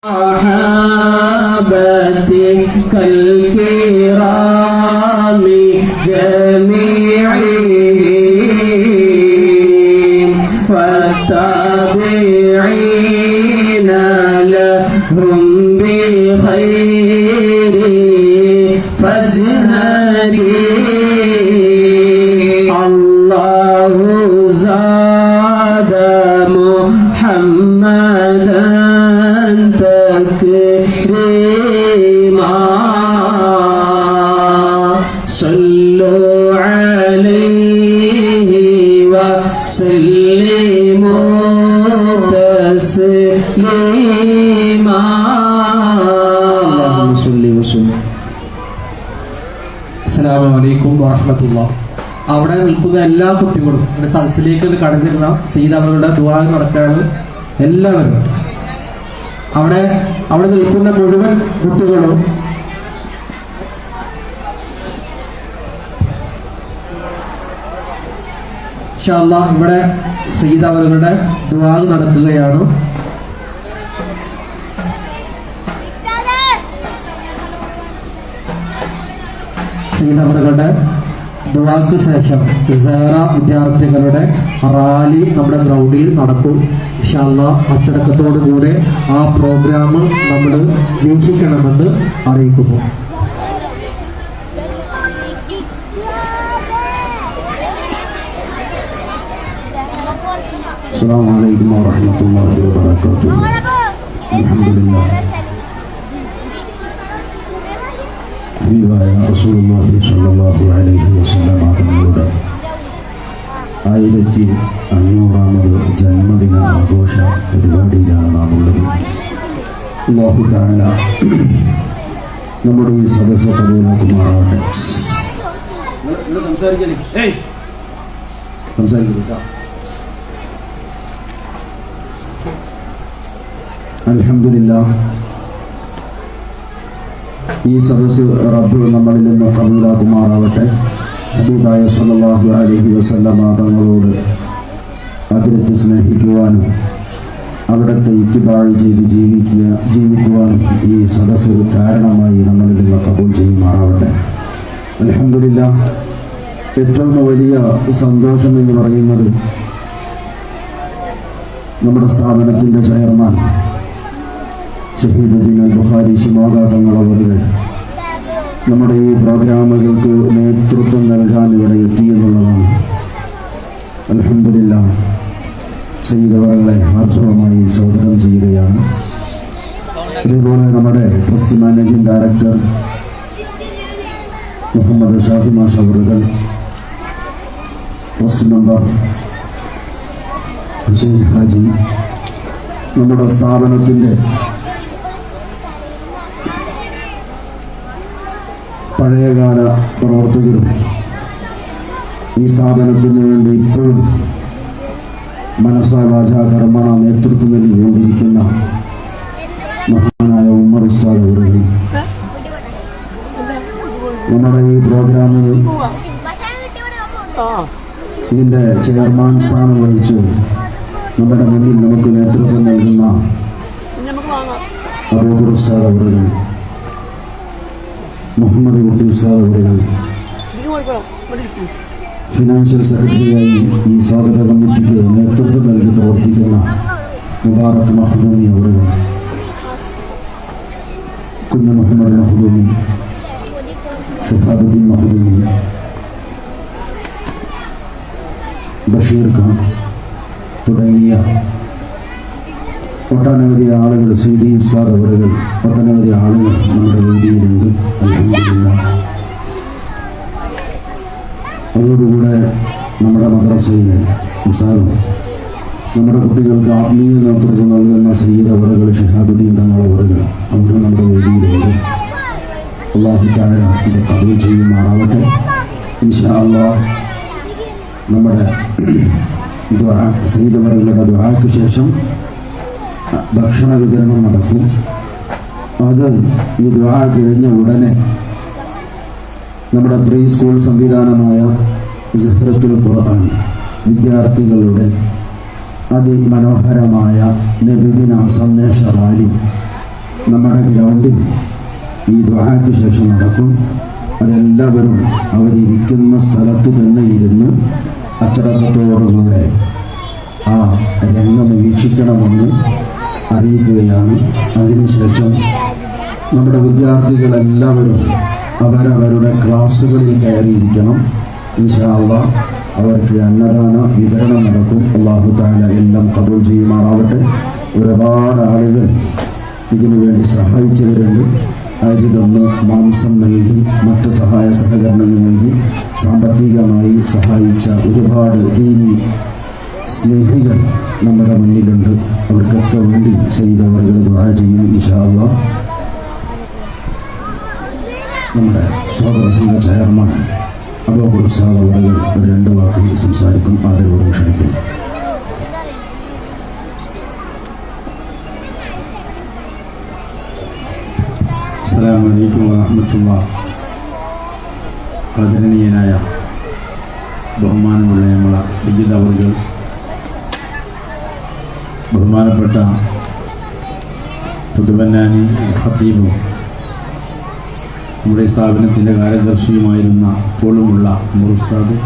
صحابتك الكرام جميعهم والتابعين لهم بخير فاجهري الله زاد محمدا تكريما صلوا عليه وسلموا تسليما اللهم صل وسلم. അസ്സലാമു അലൈക്കും വറഹ്മത്തുള്ളാഹി. അവിടെ നിൽക്കുന്ന എല്ലാ കുട്ടികളും എൻ്റെ സദസ്സിലേക്ക് കടന്നിരുന്ന സയ്യിദ് അവരുടെ ദുആ നടക്കുകയാണ്. എല്ലാവരും അവിടെ നിൽക്കുന്ന മുഴുവൻ കുട്ടികളും ഇൻഷാ അല്ലാഹ് ഇവിടെ സയ്യിദ് അവരുടെ ദുആ നടക്കുകയാണ്. സയ്യിദ് അവരുടെ ദുആക്ക് ശേഷം ഇസാറ വിദ്യാർത്ഥികളുടെ റാലി നമ്മുടെ ഗ്രൗണ്ടിൽ നടക്കും. ഇൻഷാ അല്ലാഹ് അച്ചടക്കത്തോടു കൂടെ ആ പ്രോഗ്രാം നമ്മൾ വീക്ഷിക്കണമെന്ന് അറിയിക്കുന്നു. അസ്സലാമു അലൈക്കും വറഹ്മത്തുള്ളാഹി വബറകാതുഹു. അൽഹംദുലില്ലാഹ്. ഹബീബായ റസൂലുള്ളാഹി സ്വല്ലല്ലാഹു അലൈഹി വസല്ലം തങ്ങളുടെ 1500ാമത് ജന്മദിന ആഘോഷ പരിപാടിയിലാണ് നാം ഉള്ളത്. അല്ലാഹു തആല നമ്മുടെ ഈ സദസ്സ് കബൂലാക്കുമാറാവട്ടെ. അൽഹംദുലില്ലാഹ്. ഈ സദസ്സ് റബ്ബ് നമ്മളിൽ നിന്ന് കബൂലാക്കുമാറാവട്ടെ. ഹബീബായ സ്വല്ലല്ലാഹു അലൈഹി വസല്ലം തങ്ങളോട് അതിരറ്റ് സ്നേഹിക്കുവാനും അവിടുത്തെ ഇത്തിബാഴ് ചെയ്ത് ജീവിക്കുവാനും ഈ സദസ്സ് കാരണമായി നമ്മളിൽ നിന്ന് കബൂൽ ചെയ്യുമാറാവട്ടെ. അൽഹംദുലില്ലാഹ്. ഏറ്റവും വലിയ സന്തോഷം എന്ന് പറയുന്നത് നമ്മുടെ സ്ഥാപനത്തിൻ്റെ ചെയർമാൻ ഷഹീദുദ്ദീൻ അൽ ബുഖാരി ശിമോഗ തങ്ങളവர்கள் നമ്മുടെ ഈ പ്രോഗ്രാമുകൾക്ക് നേതൃത്വം നൽകാൻ ഇവിടെ എത്തിയെന്നുള്ളതാണ്. അൽഹംദുലില്ലാഹ്. സയ്യിദ് അവരെ ആർദ്രമായി സ്വാഗതം ചെയ്യുകയാണ്. അതേപോലെ നമ്മുടെ trust managing director Muhammad Shafi മാഷ് അവറുകൾ, ട്രസ്റ്റ് മെമ്പർ ഹുസൈൻ ഹാജി, നമ്മുടെ സ്ഥാപനത്തിൻ്റെ പഴയകാല പ്രവർത്തകരും ഈ സ്ഥാപനത്തിന് വേണ്ടി ഇപ്പോഴും മനസ്സാ വാചാ കർമ്മണ നേതൃത്വം നൽകിക്കൊണ്ടിരിക്കുന്ന മഹാനായ ഉമ്മർ ഉസ്താദ് അവറുകൾ, നമ്മുടെ ഈ പ്രോഗ്രാമിൽ ഇതിൻ്റെ ചെയർമാൻ സ്ഥാനം വഹിച്ചു നമ്മുടെ മുന്നിൽ നമുക്ക് നേതൃത്വം നൽകുന്ന അബൂബക്കർ ഉസ്താദ് അവറുകൾ, മുഹമ്മദ് കുട്ടി ഉസ്താദ് അവറുകൾ, ഫിനാൻഷ്യൽ സെക്രട്ടറിയായി ഈ സ്വാഗത കമ്മിറ്റിക്ക് നേതൃത്വം നൽകി പ്രവർത്തിക്കുന്ന മുബാറക് മഖ്ദൂമി അവറുകൾ, കുഞ്ഞ് മുഹമ്മദ് മഖ്ദൂമി, ഷഹാബുദ്ദീൻ മഖ്ദൂമി, ബഷീർ ഖാൻ തുടങ്ങിയ ഒട്ടനവധി ആളുകൾ, സീദി ഉസ്താദ് അവറുകൾ, ഒട്ടനവധി ആളുകൾ നമ്മുടെ വേദിയിലുണ്ട്. അൽഹംദുലില്ലാഹ്. അതോടുകൂടെ നമ്മുടെ മദ്രസയിലെ ഉസ്താദും നമ്മുടെ കുട്ടികൾക്ക് ആത്മീയ നേതൃത്വം നൽകുന്ന സയ്യിദ് അവറുകൾ, ഷിഹാബുദ്ദീൻ തങ്ങളവറുകൾ അവരും നമ്മുടെ വേദിയിലുണ്ട്. അല്ലാഹു തആല ഇത് ഖബൂൽ ചെയ്യുമാറാവട്ടെ. ഇൻഷാ അല്ലാഹ് നമ്മുടെ സയ്യിദ് അവറുകളുടെ ദുആക്ക് ശേഷം ഭക്ഷണ വിതരണം നടക്കും. അത് ഈ ദുആ കഴിഞ്ഞ ഉടനെ നമ്മുടെ പ്രീ സ്കൂൾ സംവിധാനമായ സഹ്റത്തുൽ ഖുർആൻ വിദ്യാർത്ഥികളുടെ അതിമനോഹരമായ നബിദിന സന്ദേശ റാലി നമ്മുടെ ഗ്രൗണ്ടിൽ ഈ ദുആക്ക് ശേഷം നടക്കും. അതെല്ലാവരും അവരിയ്ക്കുന്ന സ്ഥലത്ത് തന്നെ ഇരുന്ന് അച്ചടക്കത്തോടുകൂടെ ആ രംഗം വീക്ഷിക്കണമെന്ന് അറിയിക്കുകയാണ്. അതിനുശേഷം നമ്മുടെ വിദ്യാർത്ഥികളെല്ലാവരും അവരവരുടെ ക്ലാസ്സുകളിൽ കയറിയിരിക്കണം. ഇൻഷാ അല്ലാഹ് അവർക്ക് അന്നദാന വിതരണം നടക്കും. അല്ലാഹു തആല എല്ലാം ഖബൂൽ ചെയ്യുമാറാവട്ടെ. ഒരുപാട് ആളുകൾ ഇതിനു വേണ്ടി സഹായിച്ചവരുണ്ട്. അരി തന്ന്, മാംസം നൽകി, മറ്റ് സഹായ സഹകരണങ്ങൾ നൽകി സാമ്പത്തികമായി സഹായിച്ച ഒരുപാട് ദീനി സ്നേഹികൾ നമ്മുടെ മുന്നിലുണ്ട്. അവർക്കൊക്കെ വേണ്ടി ചെയ്തവർ ദുആ ചെയ്യും ഇൻഷാ അല്ലാഹ്. നമ്മുടെ സ്വാഗത സംഘ ചെയർമാൻ അബൂബക്കർ ഉസ്താദ് അവർ ഒരു 2 വാക്കുകൾ സംസാരിക്കും. ആദരവോടെ ക്ഷണിക്കുന്നു. അസ്സലാമു അലൈക്കും വറഹ്മത്തുള്ളാഹി. ആദരണീയനായ ബഹുമാനമുള്ള നമ്മളെ സയ്യിദ് അവർകൾ, ബഹുമാനപ്പെട്ട പുതുവന്നാനി ഖത്തീബും നമ്മുടെ സ്ഥാപനത്തിൻ്റെ കാര്യദർശിയുമായിരുന്ന ഇപ്പോഴുമുള്ള ഉമർ ഉസ്താദ്,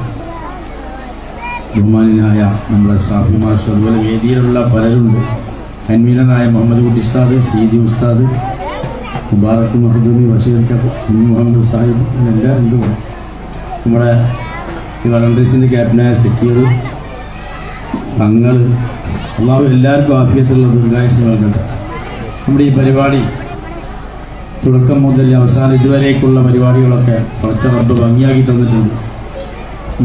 ബഹുമാനായ നമ്മുടെ ഷാഫി മാസ്റ്റർ, അതുപോലെ വേദിയിലുള്ള പലരുണ്ട്. കൺവീനറായ മുഹമ്മദ് കുട്ടി ഉസ്താദ്, സീദി ഉസ്താദ്, മുബാറക്ക് മഹദൂമി, ബഷീർ മുഹമ്മദ് സാഹിബ്, എല്ലാവരും ഉണ്ട്. നമ്മുടെ ഈ വളണ്ടറീസിൻ്റെ ക്യാപ്റ്റനായ സക്കീർ തങ്ങൾ, അള്ളാഹു എല്ലാവർക്കും ആഫിയത്തുള്ള ദീർഘായുസ്സ് നൽകട്ടെ. നമ്മുടെ ഈ പരിപാടി തുടക്കം മുതൽ അവസാനം ഇതുവരേക്കുള്ള പരിപാടികളൊക്കെ കുറച്ച് റബ്ബ് ഭംഗിയാക്കി തന്നിട്ടുണ്ട്.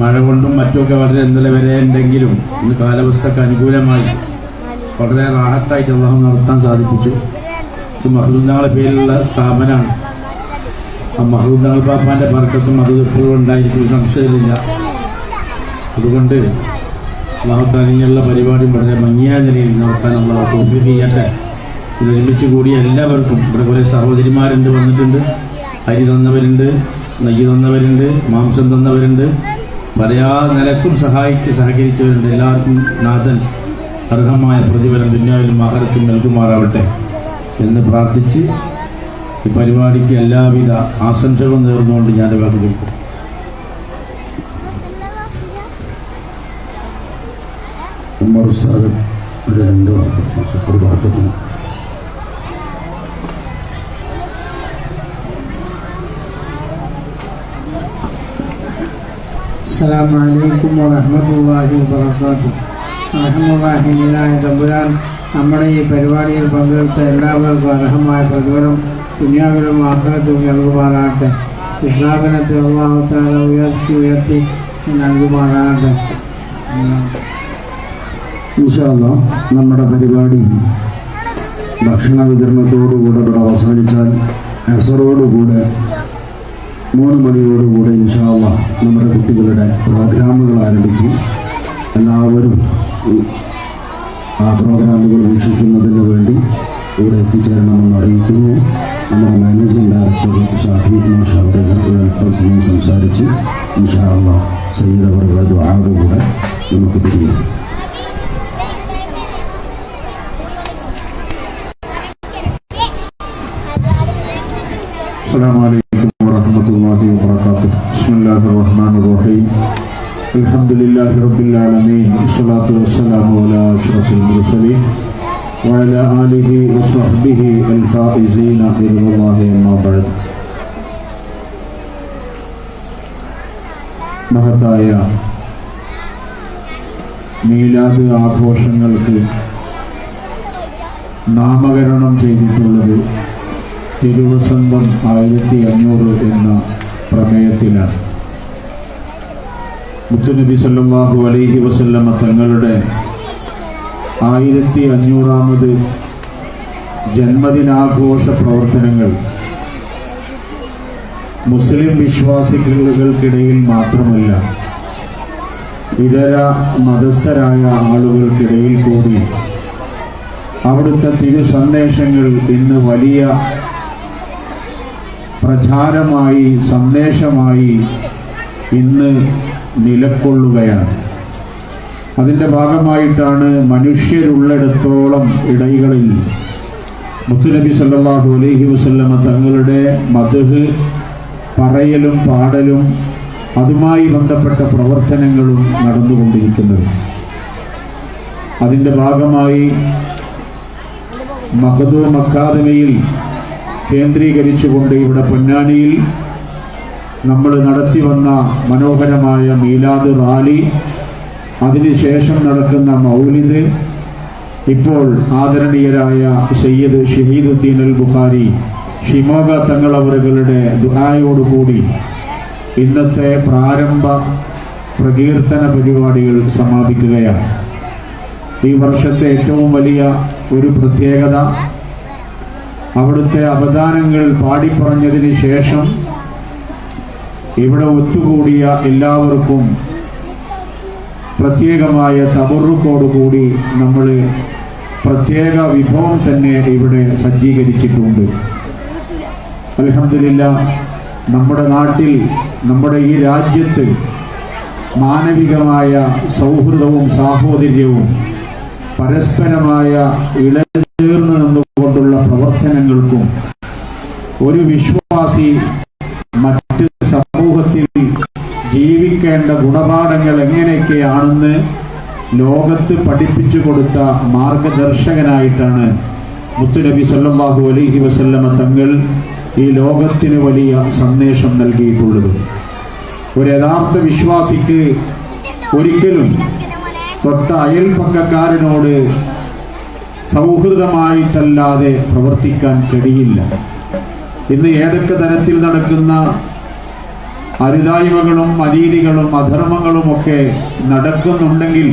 മഴ കൊണ്ടും മറ്റുമൊക്കെ വളരെ ഇന്നലെ വരെ ഉണ്ടെങ്കിലും ഇന്ന് കാലാവസ്ഥക്ക് അനുകൂലമായി വളരെ റാഹത്തായിട്ട് അള്ളാഹു നടത്താൻ സാധിപ്പിച്ചു. ഇത് മഹ്ദൂദാങ്ങളുടെ പേരിലുള്ള സ്ഥാപനമാണ്. ആ മഹ്ദൂദാൾ പാപ്പാൻ്റെ ബർക്കത്തും അത് എപ്പോഴും ഉണ്ടായിരിക്കും, സംശയമില്ല. അതുകൊണ്ട് അള്ളാഹു തആലയുള്ള പരിപാടി വളരെ ഭംഗിയായ നിലയിൽ നടത്താൻ അള്ളാഹു തൗഫീഖ് ചെയ്യട്ടെ. ഇതിലൊരുമിച്ച് കൂടിയ എല്ലാവർക്കും, ഇവിടെ കുറേ സഹോദരിമാരുണ്ട്, വന്നിട്ടുണ്ട്. അരി തന്നവരുണ്ട്, നെയ്യ് തന്നവരുണ്ട്, മാംസം തന്നവരുണ്ട്, പല നിലക്കും സഹകരിച്ചവരുണ്ട്. എല്ലാവർക്കും നാഥൻ അർഹമായ പ്രതിഫലം ദുനിയാവിലും ആഖിറത്തിലും നൽകുമാറാവട്ടെ എന്ന് പ്രാർത്ഥിച്ച് ഈ പരിപാടിക്ക് എല്ലാവിധ ആശംസകളും നേർന്നുകൊണ്ട് ഞാൻ വാക്ക് കേൾക്കും. ഉമർ ഉസ്താദ് ഒരു 2 വാക്ക്. അസ്സലാമു അലൈക്കും വറഹ്മത്തുള്ളാഹി വബറകാതുഹു. റഹ്മാനായ തമ്പുരാൻ നമ്മുടെ ഈ പരിപാടിയിൽ പങ്കെടുത്ത എല്ലാവർക്കും അർഹമായ പ്രതിഫലം ദുനിയാവിലും ആഖിറത്തിലും നൽകുമാറാകട്ടെ. സ്ഥാപനത്തെ അല്ലാഹു തആല ഉയർത്തി നൽകുമാറാകട്ടെ. ഇൻഷാ അല്ലാഹ് നമ്മുടെ പരിപാടി ഭക്ഷണ വിതരണത്തോടുകൂടെ ഇവിടെ അവസാനിച്ചാൽ അസറോടുകൂടെ 3 മണിയോടുകൂടെ ഇൻഷാ അല്ലാഹ് നമ്മുടെ കുട്ടികളുടെ പ്രോഗ്രാമുകൾ ആരംഭിക്കും. എല്ലാവരും ആ പ്രോഗ്രാമുകൾ വീക്ഷിക്കുന്നതിന് വേണ്ടി ഇവിടെ എത്തിച്ചേരണമെന്ന് അറിയിക്കുന്നു. നമ്മുടെ മാനേജിംഗ് ഡയറക്ടർ ഷാഫി മാഷ് അവരുടെ അല്പസമയം സംസാരിച്ച് ഇൻഷാ അല്ലാഹ് സയ്യിദ് അവരുടെ ദുആയോടുകൂടെ നമുക്ക് പിരിയാം. السلام عليكم ورحمة الله وبركاته. بسم الله الرحمن الرحيم. الحمد لله رب العالمين، والصلاة والسلام على أشرف المرسلين وعلى آله وصحبه الفائزين برضا الله أما بعد. മഹത്തായ മീലാദ് ആഘോഷങ്ങൾക്ക് നാമകരണം ചെയ്തിട്ടുള്ളത് തിരുവസന്തം 1500 എന്ന പ്രമേയത്തിലാണ്. മുത്തുനബി സല്ലല്ലാഹു അലൈഹി വസല്ലമ തങ്ങളുടെ 1500ാമത് ജന്മദിനാഘോഷ പ്രവർത്തനങ്ങൾ മുസ്ലിം വിശ്വാസികൾക്കിടയിൽ മാത്രമല്ല, ഇതര മതസ്ഥരായ ആളുകൾക്കിടയിൽ കൂടി അവിടുത്തെ തിരു സന്ദേശങ്ങൾ ഇന്ന് വലിയ പ്രചാരമായി, സന്ദേശമായി ഇന്ന് നിലകൊള്ളുകയാണ്. അതിൻ്റെ ഭാഗമായിട്ടാണ് മനുഷ്യരുള്ളിടത്തോളം ഇടങ്ങളിൽ മുത്തുനബി സല്ലല്ലാഹു അലൈഹി വസല്ലമ തങ്ങളുടെ മദ്ഹ് പറയലും പാടലും അതുമായി ബന്ധപ്പെട്ട പ്രവർത്തനങ്ങളും നടന്നുകൊണ്ടിരിക്കുന്നത്. അതിൻ്റെ ഭാഗമായി മഖ്ദൂം അക്കാദമിയിൽ കേന്ദ്രീകരിച്ചുകൊണ്ട് ഇവിടെ പൊന്നാനിയിൽ നമ്മൾ നടത്തി വന്ന മനോഹരമായ മീലാദ് റാലി, അതിനുശേഷം നടക്കുന്ന മൗലിദ്, ഇപ്പോൾ ആദരണീയരായ സയ്യിദ് ഷഹീദുദ്ദീൻ അൽ ബുഖാരി ഷിമോഗ തങ്ങളവറുകളുടെ ദുആയോടുകൂടി ഇന്നത്തെ പ്രാരംഭ പ്രകീർത്തന പരിപാടികൾ സമാപിക്കുകയാണ്. ഈ വർഷത്തെ ഏറ്റവും വലിയ ഒരു പ്രത്യേകത, അവിടുത്തെ അവദാനങ്ങൾ പാടിപ്പറഞ്ഞതിന് ശേഷം ഇവിടെ ഒത്തുകൂടിയ എല്ലാവർക്കും പ്രത്യേകമായ തബറുക്കോടുകൂടി നമ്മൾ പ്രത്യേക വിഭവം തന്നെ ഇവിടെ സജ്ജീകരിച്ചിട്ടുണ്ട്. അൽഹംദുലില്ലാഹ്, നമ്മുടെ നാട്ടിൽ, നമ്മുടെ ഈ രാജ്യത്ത് മാനവികമായ സൗഹൃദവും സാഹോദര്യവും പരസ്പരമായ ഇടചേർന്ന് നിന്നുകൊണ്ടുള്ള പ്രവർത്തനങ്ങൾക്കും ഒരു വിശ്വാസി മറ്റ് സമൂഹത്തിൽ ജീവിക്കേണ്ട ഗുണപാഠങ്ങൾ എങ്ങനെയൊക്കെയാണെന്ന് ലോകത്ത് പഠിപ്പിച്ചു കൊടുത്ത മാർഗദർശകനായിട്ടാണ് മുത്തുനബി സല്ലല്ലാഹു അലൈഹി വസല്ലമ തങ്ങൾ ഈ ലോകത്തിന് വലിയ സന്ദേശം നൽകിയിട്ടുള്ളത്. ഒരു യഥാർത്ഥ വിശ്വാസിക്ക് ഒരിക്കലും തൊട്ട അയൽപക്കക്കാരനോട് സൗഹൃദമായിട്ടല്ലാതെ പ്രവർത്തിക്കാൻ കഴിയില്ല. ഇന്ന് ഏതൊക്കെ തരത്തിൽ നടക്കുന്ന അരുതായ്മകളും അനീതികളും അധർമ്മങ്ങളുമൊക്കെ നടക്കുന്നുണ്ടെങ്കിൽ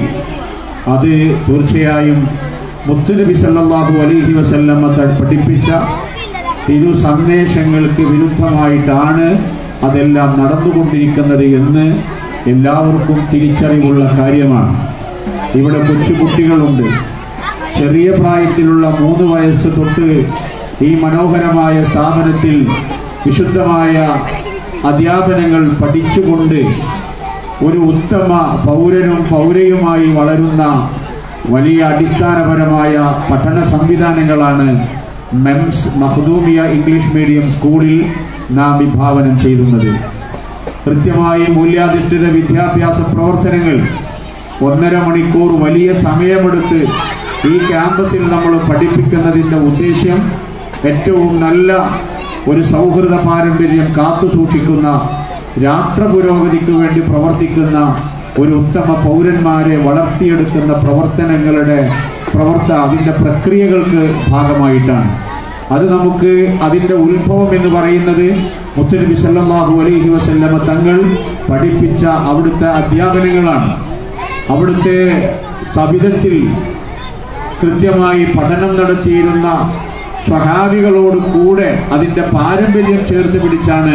അത് തീർച്ചയായും മുത്തുനബി സല്ലല്ലാഹു അലൈഹി വസല്ലമ പഠിപ്പിച്ച തിരു സന്ദേശങ്ങൾക്ക് വിരുദ്ധമായിട്ടാണ് അതെല്ലാം നടന്നുകൊണ്ടിരിക്കുന്നത് എന്ന് എല്ലാവർക്കും തിരിച്ചറിവുള്ള കാര്യമാണ്. ഇവിടെ കൊച്ചുകുട്ടികളുണ്ട്. ചെറിയ പ്രായത്തിലുള്ള 3 വയസ്സ് തൊട്ട് ഈ മനോഹരമായ സ്ഥാപനത്തിൽ വിശുദ്ധമായ അധ്യാപനങ്ങൾ പഠിച്ചുകൊണ്ട് ഒരു ഉത്തമ പൗരനും പൗരയുമായി വളരുന്ന വലിയ അടിസ്ഥാനപരമായ പഠന സംവിധാനങ്ങളാണ് മെംസ് മഖ്ദൂമിയ ഇംഗ്ലീഷ് മീഡിയം സ്കൂളിൽ നാം വിഭാവനം ചെയ്യുന്നത്. കൃത്യമായി മൂല്യാധിഷ്ഠിത വിദ്യാഭ്യാസ പ്രവർത്തനങ്ങൾ 1.5 മണിക്കൂർ വലിയ സമയമെടുത്ത് ഈ ക്യാമ്പസിൽ നമ്മൾ പഠിപ്പിക്കുന്നതിൻ്റെ ഉദ്ദേശ്യം ഏറ്റവും നല്ല ഒരു സൗഹൃദ പാരമ്പര്യം കാത്തു സൂക്ഷിക്കുന്ന, രാഷ്ട്ര പുരോഗതിക്ക് വേണ്ടി പ്രവർത്തിക്കുന്ന ഒരു ഉത്തമ പൗരന്മാരെ വളർത്തിയെടുക്കുന്ന പ്രവർത്തനങ്ങളുടെ അതിൻ്റെ പ്രക്രിയകൾക്ക് ഭാഗമായിട്ടാണ്. അത് നമുക്ക് അതിൻ്റെ ഉത്ഭവം എന്ന് പറയുന്നത് മുത്തുനബി സല്ലല്ലാഹു അലൈഹി വസല്ലമ തങ്ങൾ പഠിപ്പിച്ച അവിടുത്തെ അധ്യാപനങ്ങളാണ്. അവിടുത്തെ സബിതത്തിൽ കൃത്യമായി പഠനം നടത്തിയിരുന്ന സ്വഹാബികളോട് കൂടെ അതിൻ്റെ പാരമ്പര്യം ചേർത്ത് പിടിച്ചാണ്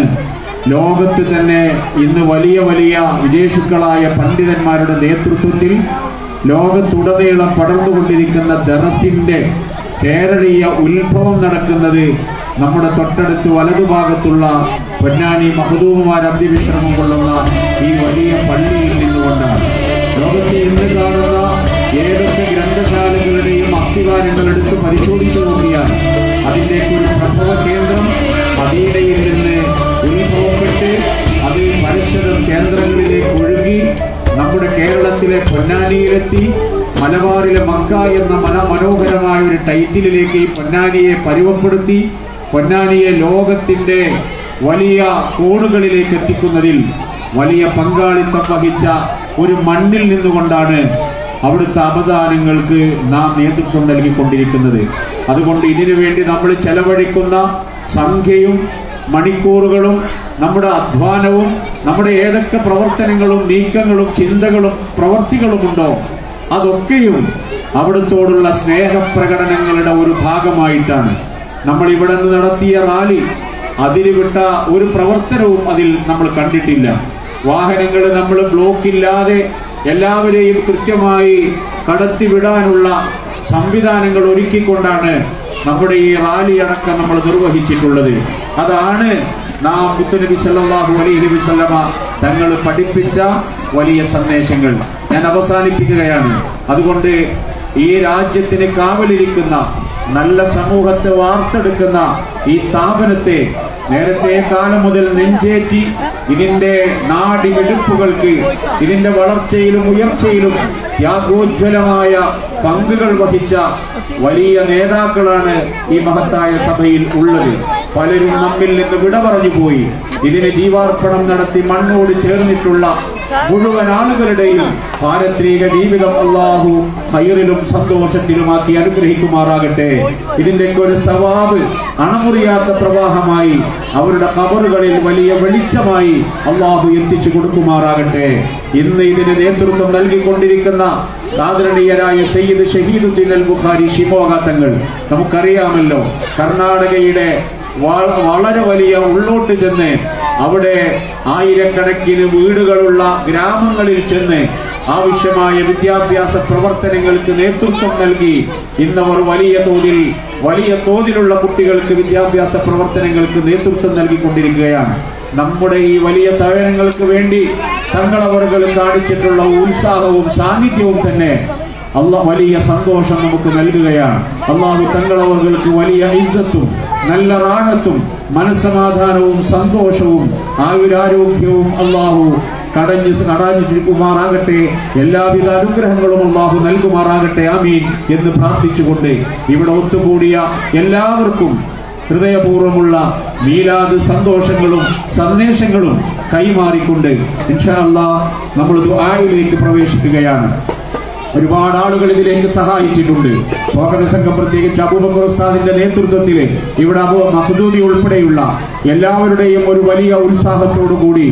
ലോകത്ത് തന്നെ ഇന്ന് വലിയ വലിയ വിദേശികളായ പണ്ഡിതന്മാരുടെ നേതൃത്വത്തിൽ ലോകത്തുടനീളം പടർന്നുകൊണ്ടിരിക്കുന്ന ദറസിൻ്റെ കേരളീയ ഉത്ഭവം നടക്കുന്നത് നമ്മുടെ തൊട്ടടുത്ത് വലതുഭാഗത്തുള്ള പൊന്നാനി മഖ്ദൂമുമാർ അന്ത്യവിശ്രമം കൊള്ളുന്ന ഈ വലിയ പള്ളിയിൽ നിന്നുകൊണ്ടാണ്. ലോകത്തെ ഇന്ന് കാണുന്ന ഏതൊക്കെ ഗ്രന്ഥശാലകളുടെയും അസ്ഥിവാരങ്ങൾ എടുത്ത് പരിശോധിച്ചു നോക്കിയാൽ അതിൻ്റെയൊക്കെ ഒരു പ്രഭവ കേന്ദ്രം മദീനയിൽ നിന്ന് ഉത്ഭവപ്പെട്ട് അത് പരിസര കേന്ദ്രങ്ങളിലേക്ക് ഒഴുകി നമ്മുടെ കേരളത്തിലെ പൊന്നാനിയിലെത്തി മലബാറിലെ മക്ക എന്ന മനോഹരമായ ഒരു ടൈറ്റിലിലേക്ക് ഈ പൊന്നാനിയെ പരുവപ്പെടുത്തി പൊന്നാനിയെ ലോകത്തിൻ്റെ വലിയ കോണുകളിലേക്ക് എത്തിക്കുന്നതിൽ വലിയ പങ്കാളിത്തം വഹിച്ച ഒരു മണ്ണിൽ നിന്നുകൊണ്ടാണ് അവിടുത്തെ അവദാനങ്ങൾക്ക് നാം നേതൃത്വം നൽകിക്കൊണ്ടിരിക്കുന്നത്. അതുകൊണ്ട് ഇതിനു വേണ്ടി നമ്മൾ ചെലവഴിക്കുന്ന സംഖ്യയും മണിക്കൂറുകളും നമ്മുടെ അധ്വാനവും നമ്മുടെ ഏതൊക്കെ പ്രവർത്തനങ്ങളും നീക്കങ്ങളും ചിന്തകളും പ്രവർത്തികളുമുണ്ടോ അതൊക്കെയും അവിടുത്തോടുള്ള സ്നേഹപ്രകടനങ്ങളുടെ ഒരു ഭാഗമായിട്ടാണ്. നമ്മൾ ഇവിടെ നിന്ന് നടത്തിയ റാലി അതിരുവിട്ട ഒരു പ്രവർത്തനവും അതിൽ നമ്മൾ കണ്ടിട്ടില്ല. വാഹനങ്ങൾ നമ്മൾ ബ്ലോക്കില്ലാതെ എല്ലാവരെയും കൃത്യമായി കടത്തിവിടാനുള്ള സംവിധാനങ്ങൾ ഒരുക്കിക്കൊണ്ടാണ് നമ്മുടെ ഈ റാലി അടക്കം നമ്മൾ നിർവഹിച്ചിട്ടുള്ളത്. അതാണ് നാം മുത്തുനബി സല്ലല്ലാഹു അലൈഹി വസല്ലമ തങ്ങൾ പഠിപ്പിച്ച വലിയ സന്ദേശങ്ങൾ. ഞാൻ അവസാനിപ്പിക്കുകയാണ്. അതുകൊണ്ട് ഈ രാജ്യത്തിന് കാവലിരിക്കുന്ന നല്ല സമൂഹത്തെ വാർത്തെടുക്കുന്ന ഈ സ്ഥാപനത്തെ നേരത്തെ കാലം മുതൽ നെഞ്ചേറ്റി ഇതിന്റെ നാടിവെടുപ്പുകൾക്ക്, ഇതിന്റെ വളർച്ചയിലും ഉയർച്ചയിലും ത്യാഗോജ്വലമായ പങ്കുകൾ വഹിച്ച വലിയ നേതാക്കളാണ് ഈ മഹത്തായ സഭയിൽ ഉള്ളത്. പലരും നമ്മിൽ നിന്ന് വിട പറഞ്ഞു പോയി. ഇതിന് ജീവാർപ്പണം നടത്തി മണ്ണോട് ചേർന്നിട്ടുള്ള മുഴുവൻ ആളുകളുടെയും പാരത്രിക ജീവിതം അല്ലാഹു ഖൈറിലും സന്തോഷത്തിലുമാക്കി അനുഗ്രഹിക്കുമാറാകട്ടെ. ഇതിന്റെയൊക്കെ ഒരു സവാബ് അണമുറിയാത്ത പ്രവാഹമായി അവരുടെ ഖബറുകളിൽ വലിയ വെളിച്ചമായി അല്ലാഹു എത്തിച്ചു കൊടുക്കുമാറാകട്ടെ. ഇന്ന് ഇതിന് നേതൃത്വം നൽകിക്കൊണ്ടിരിക്കുന്ന ആദരണീയരായ സയ്യിദ് ഷഹീദുദ്ദീൻ അൽ ബുഖാരി ശിമോഗ തങ്ങൾ, നമുക്കറിയാമല്ലോ, കർണാടകയുടെ വളരെ വലിയ ഉള്ളോട്ട് ചെന്ന് അവിടെ ആയിരക്കണക്കിന് വീടുകളുള്ള ഗ്രാമങ്ങളിൽ ചെന്ന് ആവശ്യമായ വിദ്യാഭ്യാസ പ്രവർത്തനങ്ങൾക്ക് നേതൃത്വം നൽകി ഇന്നവർ വലിയ തോതിലുള്ള കുട്ടികൾക്ക് വിദ്യാഭ്യാസ പ്രവർത്തനങ്ങൾക്ക് നേതൃത്വം നൽകിക്കൊണ്ടിരിക്കുകയാണ്. നമ്മുടെ ഈ വലിയ സേവനങ്ങൾക്ക് വേണ്ടി തങ്ങളവറുകൾ കാണിച്ചിട്ടുള്ള ഉത്സാഹവും സാന്നിധ്യവും തന്നെ വലിയ സന്തോഷം നമുക്ക് നൽകുകയാണ്. അള്ളാഹു തങ്ങളവർക്ക് വലിയ ഇസ്സത്തും നല്ല റാഹത്തും മനസ്സമാധാനവും സന്തോഷവും ആയുരാരോഗ്യവും അള്ളാഹു കടാഞ്ഞിരിക്കുമാറാകട്ടെ. എല്ലാവിധ അനുഗ്രഹങ്ങളും അള്ളാഹു നൽകുമാറാകട്ടെ. ആമീൻ എന്ന് പ്രാർത്ഥിച്ചുകൊണ്ട് ഇവിടെ ഒത്തുകൂടിയ എല്ലാവർക്കും ഹൃദയപൂർവ്വമുള്ള മീലാദ് സന്തോഷങ്ങളും സന്ദേശങ്ങളും കൈമാറിക്കൊണ്ട് ഇൻഷാ അല്ലാഹ് നമ്മൾ ദുആയിലേക്ക് പ്രവേശിക്കുകയാണ്. ഒരുപാട് ആളുകൾ ഇതിലേക്ക് സഹായിച്ചിട്ടുണ്ട്. സ്വാഗത സംഘം, പ്രത്യേകിച്ച് അബൂബക്കർ ഉസ്താദിന്റെ നേതൃത്വത്തിൽ ഇവിടെ അബൂ മഖ്ദൂമി ഉൾപ്പെടെയുള്ള എല്ലാവരുടെയും ഒരു വലിയ ഉത്സാഹത്തോടു കൂടി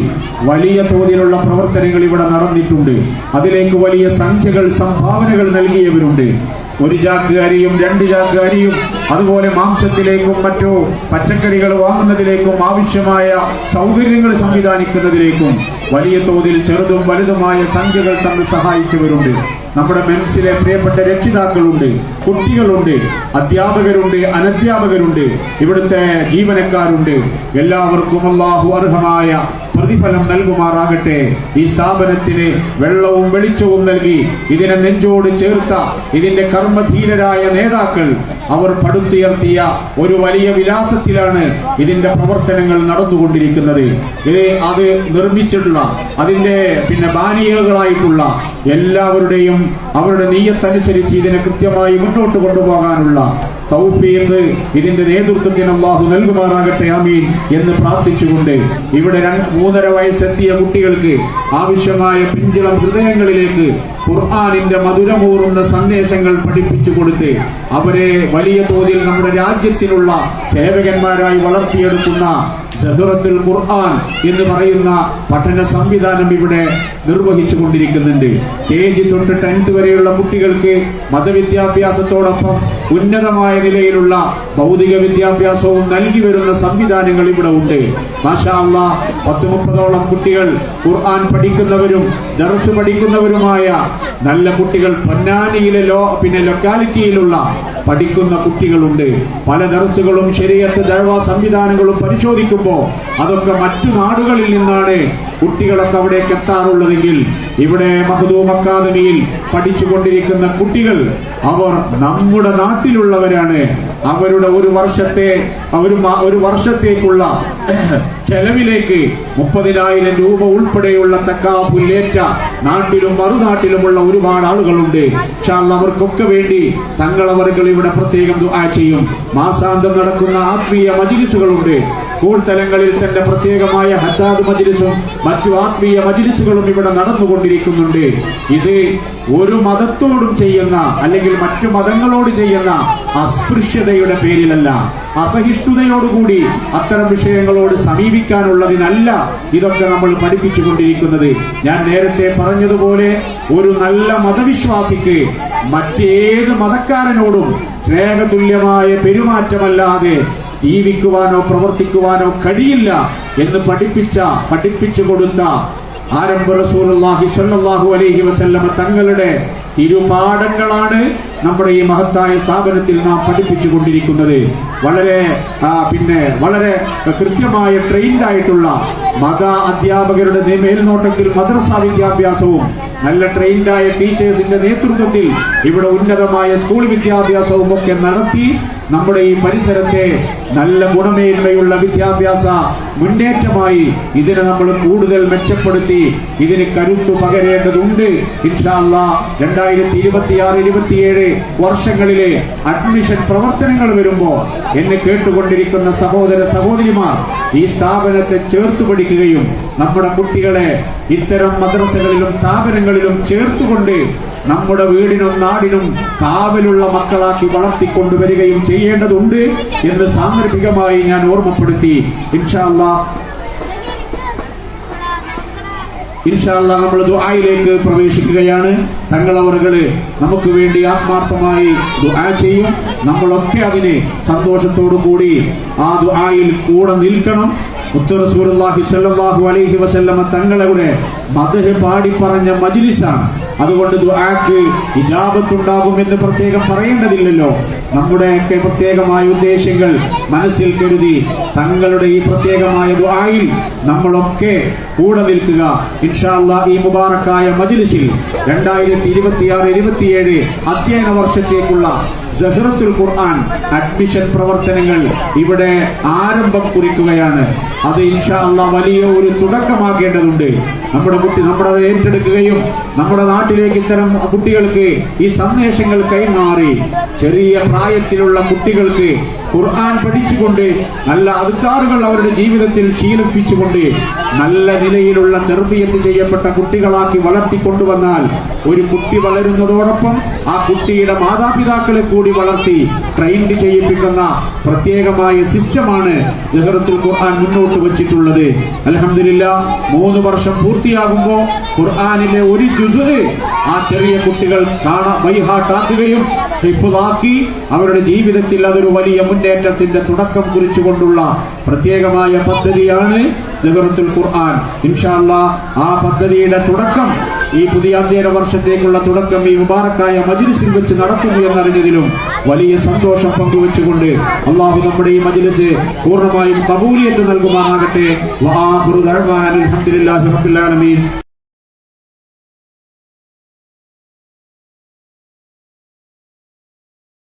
വലിയ തോതിലുള്ള പ്രവർത്തനങ്ങൾ ഇവിടെ നടന്നിട്ടുണ്ട്. അതിലേക്ക് വലിയ സംഖ്യകൾ സംഭാവനകൾ നൽകിയവരുണ്ട്. 1 ചാക്ക് അരിയും 2 ചാക്ക് അരിയും അതുപോലെ മാംസത്തിലേക്കും മറ്റു പച്ചക്കറികൾ വാങ്ങുന്നതിലേക്കും ആവശ്യമായ സൗകര്യങ്ങൾ സംവിധാനിക്കുന്നതിലേക്കും വലിയ തോതിൽ ചെറുതും വലുതുമായ സംഖ്യകൾ തമ്മിൽ സഹായിച്ചവരുണ്ട്. നമ്മുടെ മെൻസിലെ പ്രിയപ്പെട്ട രക്ഷിതാക്കളുണ്ട്, കുട്ടികളുണ്ട്, അധ്യാപകരുണ്ട്, അനധ്യാപകരുണ്ട്, ഇവിടുത്തെ ജീവനക്കാരുണ്ട്. എല്ലാവർക്കും അല്ലാഹു അർഹമായ പ്രതിഫലം നൽകുമാറാകട്ടെ. ഈ സ്ഥാപനത്തിന് വെള്ളവും വെളിച്ചവും നൽകി ഇതിനെ നെഞ്ചോട് ചേർത്ത ഇതിന്റെ കർമ്മധീരരായ നേതാക്കൾ അവർ പടുത്തുയർത്തിയ ഒരു വലിയ വിലാസത്തിലാണ് ഇതിന്റെ പ്രവർത്തനങ്ങൾ നടന്നുകൊണ്ടിരിക്കുന്നത്. അത് നിർമ്മിച്ചിട്ടുള്ള അതിന്റെ ബാനിയകളായിട്ടുള്ള എല്ലാവരുടെയും അവരുടെ നീയത്തനുസരിച്ച് ഇതിനെ കൃത്യമായി മുന്നോട്ട് കൊണ്ടുപോകാനുള്ള തൗഫീഖ് ഇതിന്റെ നേതൃത്വത്തിന് അല്ലാഹു നൽകുമാറാകട്ടെ. ആമീൻ എന്ന് പ്രാർത്ഥിച്ചുകൊണ്ട് ഇവിടെ 3.5 വയസ്സെത്തിയ കുട്ടികൾക്ക് ആവശ്യമായ പിഞ്ചിളം ഹൃദയങ്ങളിലേക്ക് ഖുർആനിന്റെ മധുരമൂറുന്ന സന്ദേശങ്ങൾ പഠിപ്പിച്ചു കൊടുത്ത് അവരെ വലിയ തോതിൽ നമ്മുടെ രാജ്യത്തിനുള്ള സേവകന്മാരായി വളർത്തിയെടുക്കുന്ന സദറത്തുൽ ഖുർആൻ എന്ന് പറയുന്ന പഠന സംവിധാനം ഇവിടെ നിർവഹിച്ചു കൊണ്ടിരിക്കുന്നുണ്ട്. KG തൊട്ട് 10th വരെയുള്ള കുട്ടികൾക്ക് മതവിദ്യാഭ്യാസത്തോടൊപ്പം ഉന്നതമായ നിലയിലുള്ള ഭൗതിക വിദ്യാഭ്യാസവും നൽകി വരുന്ന സംവിധാനങ്ങൾ ഇവിടെ ഉണ്ട്. മാഷാ അല്ലാഹ് 10-30ഓളം കുട്ടികൾ ഖുർആൻ പഠിക്കുന്നവരും ദർസ് പഠിക്കുന്നവരുമായ നല്ല കുട്ടികൾ പൊന്നാനിയിലെ ലൊക്കാലിറ്റിയിലുള്ള പഠിക്കുന്ന കുട്ടികളുണ്ട്. പല ദർസുകളും ശരീഅത്ത് ദഅവ സംവിധാനങ്ങളും പരിശോധിക്കുമ്പോൾ അതൊക്കെ മറ്റു നാടുകളിൽ നിന്നാണ് കുട്ടികളൊക്കെ അവിടേക്ക് എത്താറുള്ളതെങ്കിൽ ഇവിടെ മഖ്ദൂം അക്കാദമിയിൽ പഠിച്ചുകൊണ്ടിരിക്കുന്ന കുട്ടികൾ അവർ നമ്മുടെ നാട്ടിലുള്ളവരാണ്. അവരുടെ ഒരു വർഷത്തേക്കുള്ള ചെലവിലേക്ക് 30,000 രൂപ ഉൾപ്പെടെയുള്ള തക്കാഫുല്ലേറ്റ നാട്ടിലും മറുനാട്ടിലുമുള്ള ഒരുപാട് ആളുകളുണ്ട്. അവർക്കൊക്കെ വേണ്ടി തങ്ങളവറുകൾ ഇവിടെ പ്രത്യേകം ദുആ ചെയ്യും. മാസാന്തം നടക്കുന്ന ആത്മീയ മജ്ലിസുകളുണ്ട്. സ്കൂൾ തലങ്ങളിൽ തന്നെ പ്രത്യേകമായ ഹദ്ദാദ് മജ്ലിസും മറ്റു ആത്മീയ മജ്ലിസുകളും ഇവിടെ നടന്നുകൊണ്ടിരിക്കുന്നുണ്ട്. ഇത് ഒരു മതത്തോടും ചെയ്യുന്ന അല്ലെങ്കിൽ മറ്റു മതങ്ങളോട് ചെയ്യുന്ന അസ്പൃശ്യതയുടെ പേരിലല്ല, അസഹിഷ്ണുതയോടുകൂടി അത്തരം വിഷയങ്ങളോട് സമീപിക്കാനുള്ളതിനല്ല ഇതൊക്കെ നമ്മൾ പഠിപ്പിച്ചുകൊണ്ടിരിക്കുന്നത്. ഞാൻ നേരത്തെ പറഞ്ഞതുപോലെ ഒരു നല്ല മതവിശ്വാസിക്ക് മറ്റേത് മതക്കാരനോടും സ്നേഹതുല്യമായ പെരുമാറ്റമല്ലാതെ ജീവിക്കുവാനോ പ്രവർത്തിക്കുവാനോ കഴിയില്ല എന്ന് പഠിപ്പിച്ചു കൊടുത്ത ആരംഭ റസൂലുള്ളാഹി സ്വല്ലല്ലാഹു അലൈഹി വസല്ലമ തങ്ങളുടെ തിരുപാഠങ്ങളാണ് നമ്മുടെ ഈ മഹത്തായ സ്ഥാപനത്തിൽ നാം പഠിപ്പിച്ചു കൊണ്ടിരിക്കുന്നത്. വളരെ കൃത്യമായ ട്രെയിൻഡ് ആയിട്ടുള്ള മത അധ്യാപകരുടെ മേൽനോട്ടത്തിൽ മദ്രസ വിദ്യാഭ്യാസവും നല്ല ട്രെയിൻഡായ ടീച്ചേഴ്സിന്റെ നേതൃത്വത്തിൽ ഇവിടെ ഉന്നതമായ സ്കൂൾ വിദ്യാഭ്യാസവും ഒക്കെ നടത്തി നമ്മുടെ ഈ പരിസരത്തെ നല്ല ഗുണമേന്മയുള്ള വിദ്യാഭ്യാസ മുന്നേറ്റമായി ഇതിനെ നമ്മൾ കൂടുതൽ മെച്ചപ്പെടുത്തി ഇതിന് കരുത്തു പകരേണ്ടതുണ്ട്. ഇൻഷാ അല്ലാഹ് 2026-27 വർഷങ്ങളിലെ അഡ്മിഷൻ പ്രവർത്തനങ്ങൾ വരുമ്പോൾ എന്നെ കേട്ടുകൊണ്ടിരിക്കുന്ന സഹോദര സഹോദരിമാർ ഈ സ്ഥാപനത്തെ ചേർത്ത് പഠിക്കുകയും നമ്മുടെ കുട്ടികളെ ഇത്തരം മദ്രസകളിലും സ്ഥാപനങ്ങളിലും ചേർത്തുകൊണ്ട് നമ്മുടെ വീടിനും നാടിനും കാവലുള്ള മക്കളാക്കി വളർത്തിക്കൊണ്ടുവരികയും ചെയ്യേണ്ടതുണ്ട് എന്ന് സാന്ദർഭികമായി ഞാൻ ഓർമ്മപ്പെടുത്തി. ഇൻഷാ അല്ലാഹ് നമ്മൾ ദുആയിലേക്ക് പ്രവേശിക്കുകയാണ്. തങ്ങളവറുകള് നമുക്ക് വേണ്ടി ആത്മാർത്ഥമായി ദുആ ചെയ്യും. നമ്മളൊക്കെ അതിന് സന്തോഷത്തോടു കൂടി ആ ദുആയിൽ കൂടെ നിൽക്കണം. റസൂലുള്ളാഹി സ്വല്ലല്ലാഹു അലൈഹി വസല്ലമ തങ്ങളുടെ മദ്ഹ് പാടി പറഞ്ഞ മജ്ലിസാണ്. അതുകൊണ്ട് ദുആക്ക് ഇജാബത്തുണ്ടാകുമെന്ന് പ്രത്യേകം പറയേണ്ടതില്ലല്ലോ. നമ്മുടെയൊക്കെ പ്രത്യേകമായ ഉദ്ദേശങ്ങൾ മനസ്സിൽ കരുതി തങ്ങളുടെ ഈ പ്രത്യേകമായ ദുആയിൽ നമ്മളൊക്കെ കൂടെ നിൽക്കുക. ഇൻഷാ അല്ലാഹ് ഈ മുബാറക്കായ മജ്ലിസിൽ 2026-27 അധ്യയന വർഷത്തേക്കുള്ള സഹറത്തുൽ ഖുർആൻ അഡ്മിഷൻ പ്രവർത്തനങ്ങൾ ഇവിടെ ആരംഭം കുറിക്കുകയാണ്. അത് ഇൻഷാ അല്ലാഹ് വലിയ ഒരു തുടക്കമാക്കേണ്ടതുണ്ട്. നമ്മുടെ അത് ഏറ്റെടുക്കുകയും നമ്മുടെ നാട്ടിലേക്ക് ഇത്തരം കുട്ടികൾക്ക് ഈ സന്ദേശങ്ങൾ കൈമാറി ചെറിയ പ്രായത്തിലുള്ള കുട്ടികൾക്ക് ഖുർആൻ പഠിച്ചുകൊണ്ട് നല്ല അദ്കാറുകൾ അവരുടെ ജീവിതത്തിൽ ശീലിപ്പിച്ചുകൊണ്ട് നല്ല നിലയിലുള്ള തർബിയത്ത് ചെയ്യപ്പെട്ട കുട്ടികളാക്കി വളർത്തിക്കൊണ്ടുവന്നാൽ ഒരു കുട്ടി വളരുന്നതോടൊപ്പം ആ കുട്ടിയുടെ മാതാപിതാക്കളെ കൂടി വളർത്തി ട്രെയിൻഡ് ചെയ്യിപ്പിക്കുന്ന പ്രത്യേകമായ സിസ്റ്റമാണ് സഹറത്തുൽ ഖുർആൻ മുന്നോട്ട് വച്ചിട്ടുള്ളത്. അൽഹംദുലില്ലാഹ് 3 വർഷം പൂർത്തിയാകുമ്പോൾ ഖുർആനിലെ ഒരു ജുസ്ഉ ആ ചെറിയ കുട്ടികൾ ബൈഹാട്ടാക്കുകയും ഹിഫ്ളാക്കി അവരുടെ ജീവിതത്തിൽ അതൊരു വലിയ മുന്നേറ്റത്തിന്റെ തുടക്കം കുറിച്ചുകൊണ്ടുള്ള പ്രത്യേകമായ പദ്ധതിയാണ് സഹറത്തുൽ ഖുർആൻ. ഇൻഷാ അല്ലാഹ് ആ പദ്ധതിയുടെ തുടക്കം ഈ പുതിയ അധ്യയന വർഷത്തേക്കുള്ള തുടക്കം ഈ മുബാറക്കായ മജ്ലിസിൽ വെച്ച് നടക്കുന്നു എന്നറിഞ്ഞതിലും വലിയ സന്തോഷം പങ്കുവെച്ചുകൊണ്ട് അല്ലാഹു നമ്മുടെ ഈ മജ്ലിസ് പൂർണ്ണമായും ഖബൂലിയത്ത് നൽകുമാറാകട്ടെ. വആഖിറു ദഅ്വാനാ അൽഹംദുലില്ലാഹി റബ്ബിൽ ആലമീൻ.